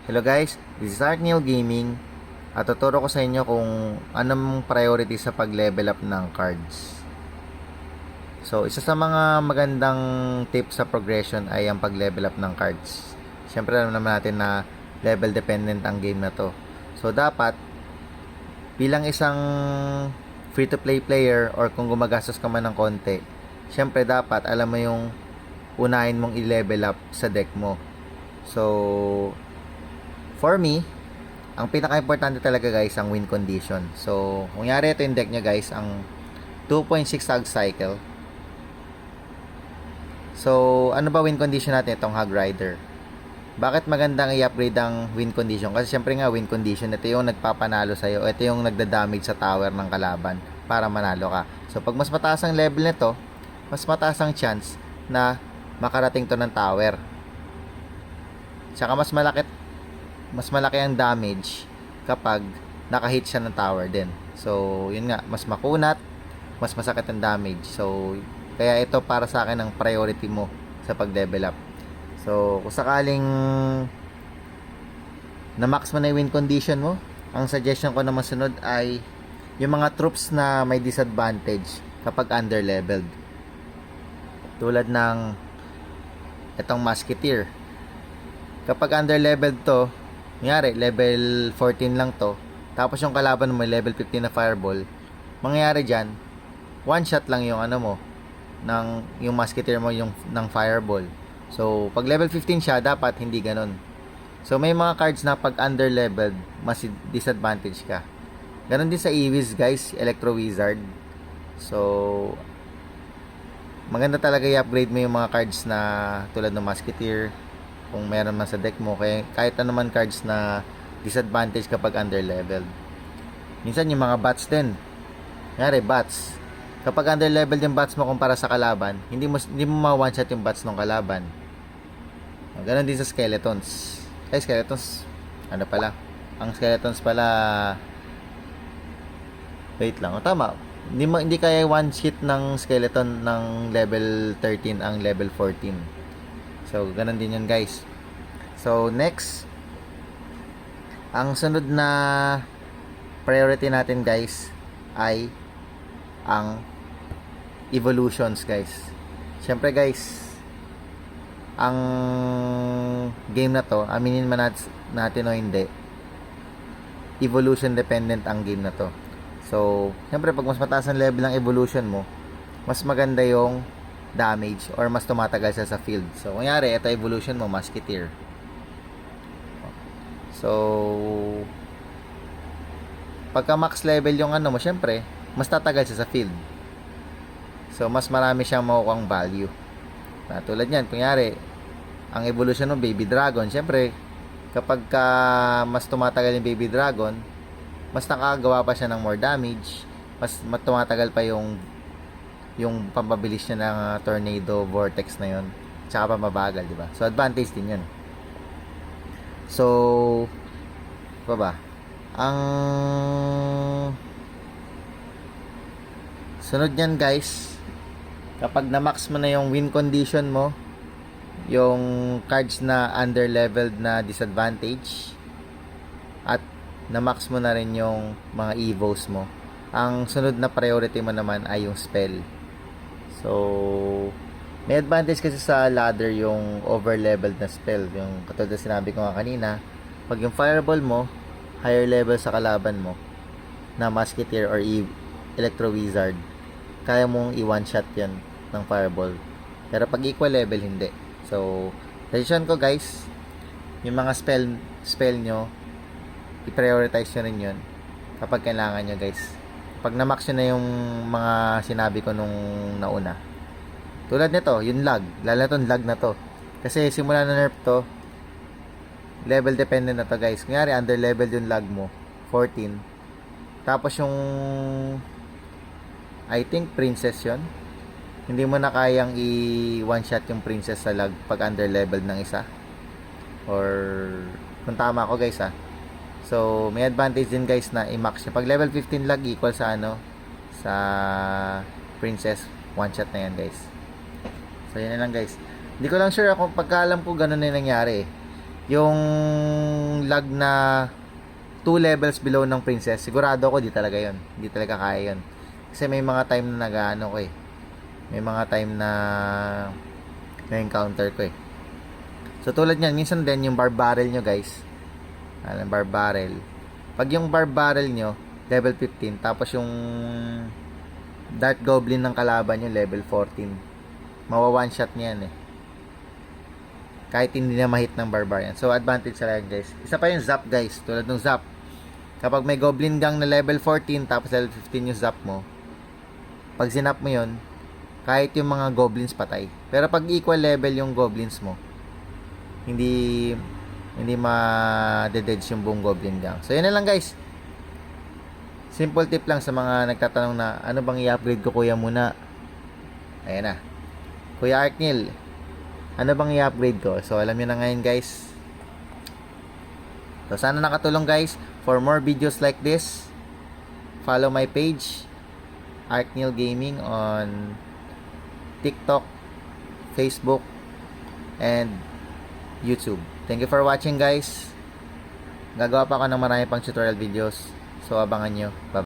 Hello guys, this is Arkneil Gaming at tuturo ko sa inyo kung anong priority sa pag-level up ng cards. So, isa sa mga magandang tips sa progression ay ang pag-level up ng cards. Siyempre alam naman natin na level dependent ang game na to. So, dapat bilang isang free-to-play player or kung gumagastos ka man ng konti, siyempre dapat alam mo yung unahin mong i-level up sa deck mo. So, for me, ang pinaka-importante talaga guys, ang win condition. So, kung yari ito yung deck nyo guys, ang 2.6 hog cycle. So, ano ba win condition natin itong Hog Rider? Bakit magandang i-upgrade ang win condition? Kasi syempre nga win condition, ito yung nagpapanalo sa'yo. Ito yung nagda-damage sa tower ng kalaban para manalo ka. So, pag mas mataas ang level nito, mas mataas ang chance na makarating to ng tower. Tsaka mas malaki ang damage kapag nakahit siya ng tower din. So, yun nga, mas makunat, mas masakit ang damage. So, kaya ito para sa akin ang priority mo sa pag-level up. So, kung sakaling na-max mo na yung win condition mo, ang suggestion ko na masunod ay yung mga troops na may disadvantage kapag under-leveled. Tulad ng itong Musketeer. Kapag under-leveled to, nangyari, level 14 lang to, tapos yung kalaban mo may level 15 na fireball, mangyayari dyan, one shot lang yung ano mo, yung musketeer mo yung ng fireball. So, pag level 15 siya, dapat hindi ganun. So, may mga cards na pag under-leveled, mas disadvantage ka. Ganon din sa EVs guys, Electro Wizard. So, maganda talaga i-upgrade mo yung mga cards na tulad ng musketeer, kung meron man sa deck mo, kaya kahit ano man cards na disadvantage kapag under-leveled. Minsan yung mga bots din. Ngayari, bots. Kapag under-leveled yung bots mo kumpara sa kalaban, hindi mo ma-one-shot yung bots ng kalaban. Ganon din sa skeletons. Skeletons, ano pala? Ang skeletons pala, wait lang, tama. Hindi kaya one-shot ng skeleton ng level 13 ang level 14. So, ganun din yun guys. So, next, ang sunod na priority natin guys ay ang evolutions guys. Siyempre guys, ang game na to, aminin man natin o hindi, evolution dependent ang game na to. So, siyempre pag mas mataas ang level ng evolution mo, mas maganda yung damage or mas tumatagal siya sa field. So, kunyari, ito evolution mo, Musketeer. So, pagka max level yung ano mo, syempre, mas tatagal siya sa field. So, mas marami siyang makukuhang value. Tulad yan, kunyari, ang evolution ng Baby Dragon, syempre, kapag mas tumatagal yung Baby Dragon, mas nakagawa pa siya ng more damage, mas tumatagal pa yung pambabilis niya ng tornado vortex na yon, tsaka pamabagal, di ba? So advantage din 'yun. So ba? Ang sunod niyan, guys, kapag na-max mo na yung win condition mo, yung cards na under-leveled na disadvantage, at na-max mo na rin yung mga evos mo, ang sunod na priority mo naman ay yung spell. So, may advantage kasi sa ladder yung over-leveled na spell. Yung katulad na sinabi ko nga kanina, pag yung fireball mo, higher level sa kalaban mo, na musketeer or electro wizard, kaya mong i-one shot yan ng fireball. Pero pag equal level, hindi. So, suggestion ko guys, yung mga spell nyo, i-prioritize nyo rin yun kapag kailangan nyo guys. Pag na-max nyo na yung mga sinabi ko nung nauna, tulad nito, yung lag, lalo na itong lag na to, kasi simula na nerf to, level dependent na to guys. Kunyari under level yung lag mo 14, tapos yung I think princess yon, hindi mo na kayang i-one shot yung princess sa lag pag under level ng isa, or kung tama ako guys So, may advantage din guys na i-max nyo. Pag level 15 lag equal sa sa princess, one shot na yan guys. So, yan na lang guys. Hindi ko lang sure ako, pagkaalam ko ganun na yung nangyari. Yung yung lag na 2 levels below ng princess, sigurado ako di talaga yon. Hindi talaga kaya yon. Kasi may mga time na nag-ano ko eh. May mga time na na-encounter ko eh. So tulad niyan, minsan din yung bar barrel nyo guys. Alam, bar barrel. Pag yung bar barrel nyo, level 15, tapos yung Dark Goblin ng kalaban nyo, level 14. Mawa one shot niyan eh. Kahit hindi na ma-hit ng barbarian. So advantage sa yan guys. Isa pa yung zap guys, tulad ng zap. Kapag may Goblin Gang na level 14, tapos level 15 yung zap mo, pag sinap mo yun, kahit yung mga goblins patay. Pero pag equal level yung goblins mo, hindi ma-dodge yung buong Goblin Gang. So yun na lang guys. Simple tip lang sa mga nagtatanong na ano bang i-upgrade ko kuya muna. Ayan na. Kuya Arknil, ano bang i-upgrade ko? So alam niyo na ngayon guys. So sana nakatulong guys. For more videos like this, follow my page Arknil Gaming on TikTok, Facebook, and YouTube. Thank you for watching guys. Gagawa pa ako ng marami pang tutorial videos. So abangan nyo. Bye.